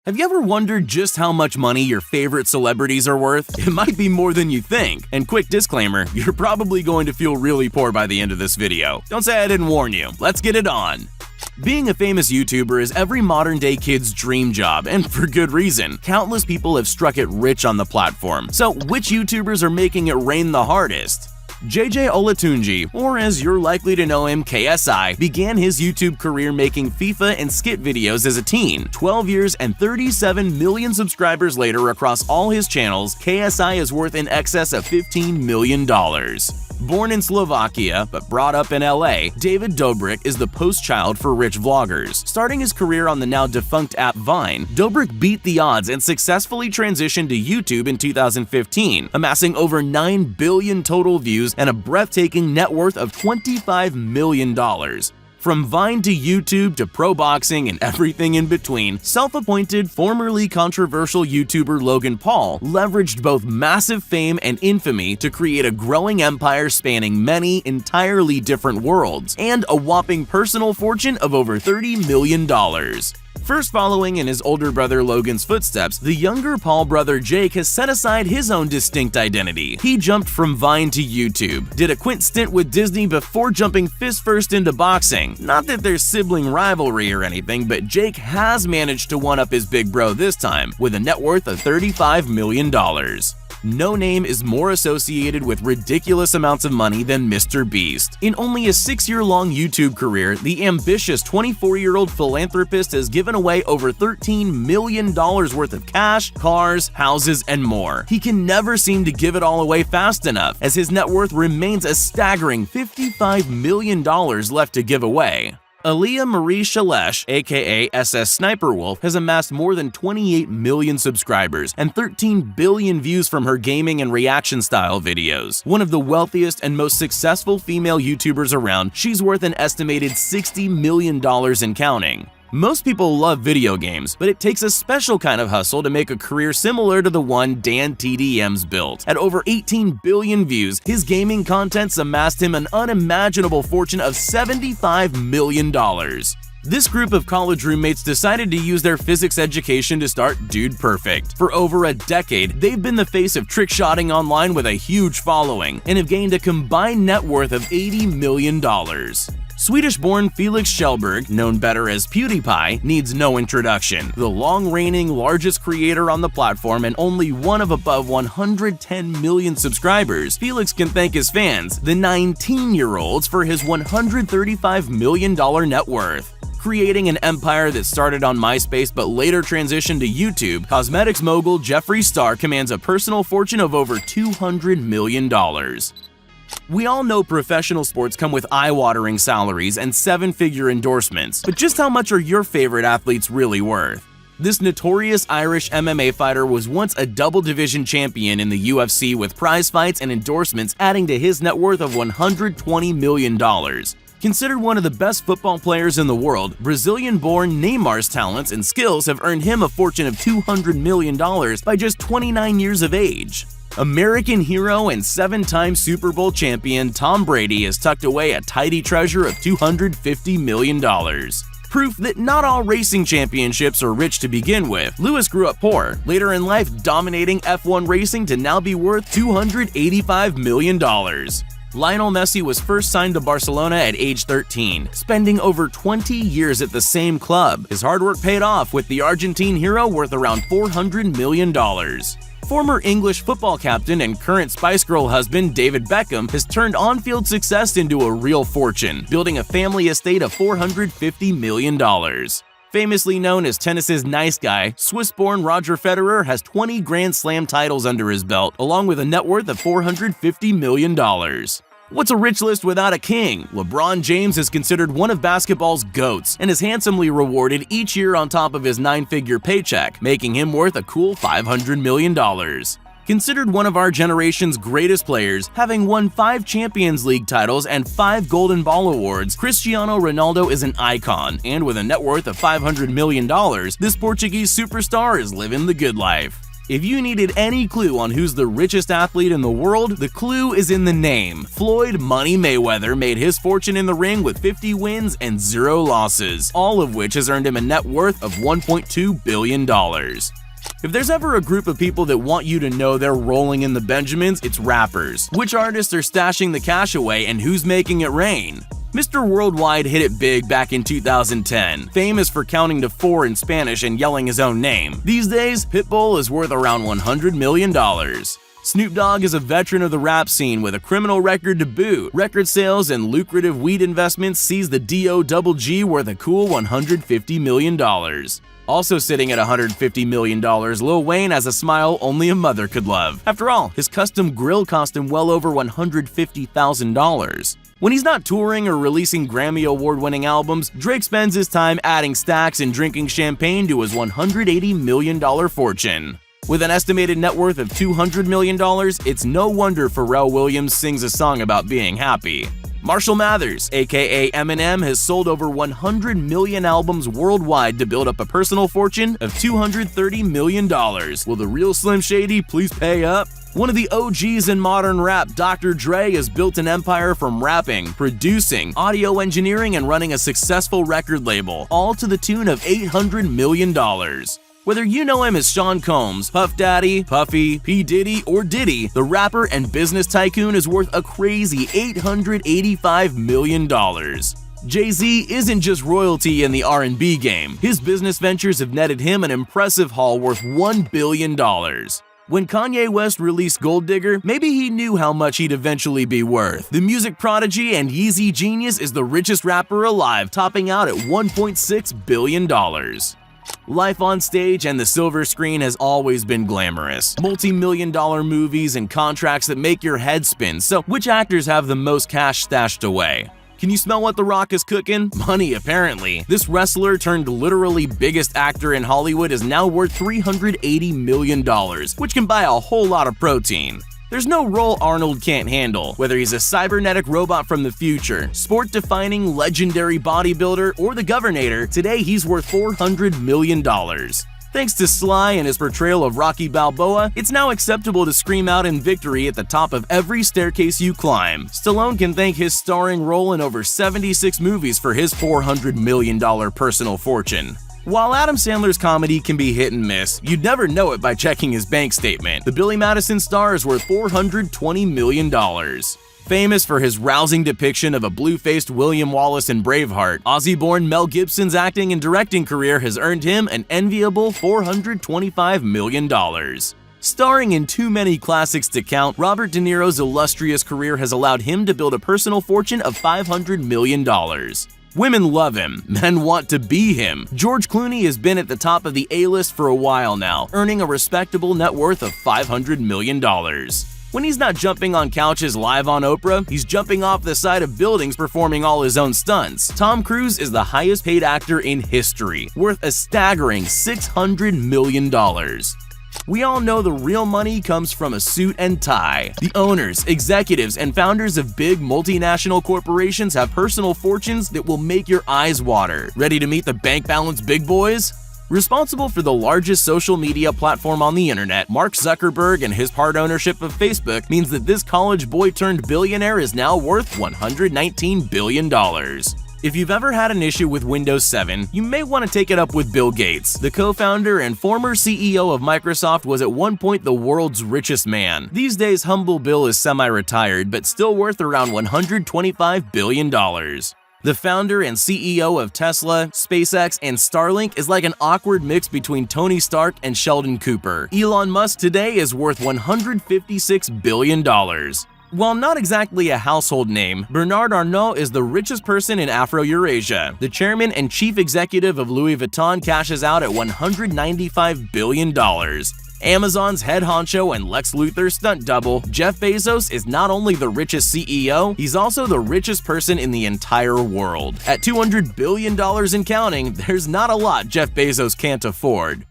Have you ever wondered just how much money your favorite celebrities are worth? It might be more than you think. And quick disclaimer, you're probably going to feel really poor by the end of this video. Don't say I didn't warn you. Let's get it on. Being a famous YouTuber is every modern-day kid's dream job, and for good reason. Countless people have struck it rich on the platform. So which YouTubers are making it rain the hardest? JJ Olatunji, or as you're likely to know him, KSI, began his YouTube career making FIFA and skit videos as a teen. 12 years and 37 million subscribers later across all his channels, KSI is worth in excess of $15 million. Born in Slovakia, but brought up in LA, David Dobrik is the post child for rich vloggers. Starting his career on the now defunct app Vine, Dobrik beat the odds and successfully transitioned to YouTube in 2015, amassing over 9 billion total views and a breathtaking net worth of $25 million. From Vine to YouTube to pro boxing and everything in between, self-appointed, formerly controversial YouTuber Logan Paul leveraged both massive fame and infamy to create a growing empire spanning many entirely different worlds, and a whopping personal fortune of over $30 million. First following in his older brother Logan's footsteps, the younger Paul brother Jake has set aside his own distinct identity. He jumped from Vine to YouTube, did a quick stint with Disney before jumping fist first into boxing. Not that there's sibling rivalry or anything, but Jake has managed to one-up his big bro this time, with a net worth of $35 million. No name is more associated with ridiculous amounts of money than Mr. Beast. In only a 6-year-long YouTube career, the ambitious 24-year-old philanthropist has given away over $13 million worth of cash, cars, houses, and more. He can never seem to give it all away fast enough, as his net worth remains a staggering $55 million left to give away. Aaliyah Marie Shalesh, aka SS Sniper Wolf, has amassed more than 28 million subscribers and 13 billion views from her gaming and reaction-style videos. One of the wealthiest and most successful female YouTubers around, she's worth an estimated $60 million and counting. Most people love video games, but it takes a special kind of hustle to make a career similar to the one Dan TDM's built. At over 18 billion views, his gaming content's amassed him an unimaginable fortune of $75 million. This group of college roommates decided to use their physics education to start Dude Perfect. For over a decade, they've been the face of trick-shotting online with a huge following, and have gained a combined net worth of $80 million. Swedish-born Felix Kjellberg, known better as PewDiePie, needs no introduction. The long-reigning largest creator on the platform and only one of above 110 million subscribers, Felix can thank his fans, the 19-year-olds, for his $135 million net worth. Creating an empire that started on MySpace but later transitioned to YouTube, cosmetics mogul Jeffree Star commands a personal fortune of over $200 million. We all know professional sports come with eye-watering salaries and 7-figure endorsements, but just how much are your favorite athletes really worth? This notorious Irish MMA fighter was once a double-division champion in the UFC, with prize fights and endorsements adding to his net worth of $120 million. Considered one of the best football players in the world, Brazilian-born Neymar's talents and skills have earned him a fortune of $200 million by just 29 years of age. American hero and 7-time Super Bowl champion Tom Brady has tucked away a tidy treasure of $250 million. Proof that not all racing championships are rich to begin with. Lewis grew up poor, later in life dominating F1 racing to now be worth $285 million. Lionel Messi was first signed to Barcelona at age 13, spending over 20 years at the same club. His hard work paid off, with the Argentine hero worth around $400 million. Former English football captain and current Spice Girl husband David Beckham has turned on-field success into a real fortune, building a family estate of $450 million. Famously known as tennis's nice guy, Swiss-born Roger Federer has 20 Grand Slam titles under his belt, along with a net worth of $450 million. What's a rich list without a king? LeBron James is considered one of basketball's GOATs and is handsomely rewarded each year on top of his 9-figure paycheck, making him worth a cool $500 million. Considered one of our generation's greatest players, having won 5 Champions League titles and 5 Golden Ball awards, Cristiano Ronaldo is an icon, and with a net worth of $500 million, this Portuguese superstar is living the good life. If you needed any clue on who's the richest athlete in the world, the clue is in the name. Floyd "Money" Mayweather made his fortune in the ring with 50 wins and 0 losses, all of which has earned him a net worth of $1.2 billion. If there's ever a group of people that want you to know they're rolling in the Benjamins, it's rappers. Which artists are stashing the cash away and who's making it rain? Mr. Worldwide hit it big back in 2010, famous for counting to 4 in Spanish and yelling his own name. These days, Pitbull is worth around $100 million. Snoop Dogg is a veteran of the rap scene with a criminal record to boot. Record sales and lucrative weed investments sees the D.O.G.G. worth a cool $150 million. Also sitting at $150 million, Lil Wayne has a smile only a mother could love. After all, his custom grill cost him well over $150,000. When he's not touring or releasing Grammy Award-winning albums, Drake spends his time adding stacks and drinking champagne to his $180 million fortune. With an estimated net worth of $200 million, it's no wonder Pharrell Williams sings a song about being happy. Marshall Mathers, aka Eminem, has sold over 100 million albums worldwide to build up a personal fortune of $230 million. Will the real Slim Shady please pay up? One of the OGs in modern rap, Dr. Dre, has built an empire from rapping, producing, audio engineering, and running a successful record label, all to the tune of $800 million. Whether you know him as Sean Combs, Puff Daddy, Puffy, P. Diddy, or Diddy, the rapper and business tycoon is worth a crazy $885 million. Jay-Z isn't just royalty in the R&B game. His business ventures have netted him an impressive haul worth $1 billion. When Kanye West released Gold Digger, maybe he knew how much he'd eventually be worth. The music prodigy and Yeezy genius is the richest rapper alive, topping out at $1.6 billion. Life on stage and the silver screen has always been glamorous. Multi-million-dollar movies and contracts that make your head spin. So, which actors have the most cash stashed away? Can you smell what The Rock is cooking? Money, apparently. This wrestler turned literally biggest actor in Hollywood is now worth $380 million, which can buy a whole lot of protein. There's no role Arnold can't handle, whether he's a cybernetic robot from the future, sport-defining legendary bodybuilder, or the Governator. Today he's worth $400 million. Thanks to Sly and his portrayal of Rocky Balboa, it's now acceptable to scream out in victory at the top of every staircase you climb. Stallone can thank his starring role in over 76 movies for his $400 million personal fortune. While Adam Sandler's comedy can be hit and miss, you'd never know it by checking his bank statement. The Billy Madison star is worth $420 million. Famous for his rousing depiction of a blue-faced William Wallace in Braveheart, Aussie-born Mel Gibson's acting and directing career has earned him an enviable $425 million. Starring in too many classics to count, Robert De Niro's illustrious career has allowed him to build a personal fortune of $500 million. Women love him, men want to be him. George Clooney has been at the top of the A-list for a while now, earning a respectable net worth of $500 million. When he's not jumping on couches live on Oprah, he's jumping off the side of buildings performing all his own stunts. Tom Cruise is the highest paid actor in history, worth a staggering $600 million. We all know the real money comes from a suit and tie. The owners, executives, and founders of big multinational corporations have personal fortunes that will make your eyes water. Ready to meet the bank balance big boys? Responsible for the largest social media platform on the internet, Mark Zuckerberg and his part ownership of Facebook means that this college boy turned billionaire is now worth $119 billion. If you've ever had an issue with Windows 7, you may want to take it up with Bill Gates. The co-founder and former CEO of Microsoft was at one point the world's richest man. These days, humble Bill is semi-retired, but still worth around $125 billion. The founder and CEO of Tesla, SpaceX, and Starlink is like an awkward mix between Tony Stark and Sheldon Cooper. Elon Musk today is worth $156 billion. While not exactly a household name, Bernard Arnault is the richest person in Afro-Eurasia. The chairman and chief executive of Louis Vuitton cashes out at $195 billion. Amazon's head honcho and Lex Luthor stunt double, Jeff Bezos is not only the richest CEO, he's also the richest person in the entire world. At $200 billion and counting, there's not a lot Jeff Bezos can't afford.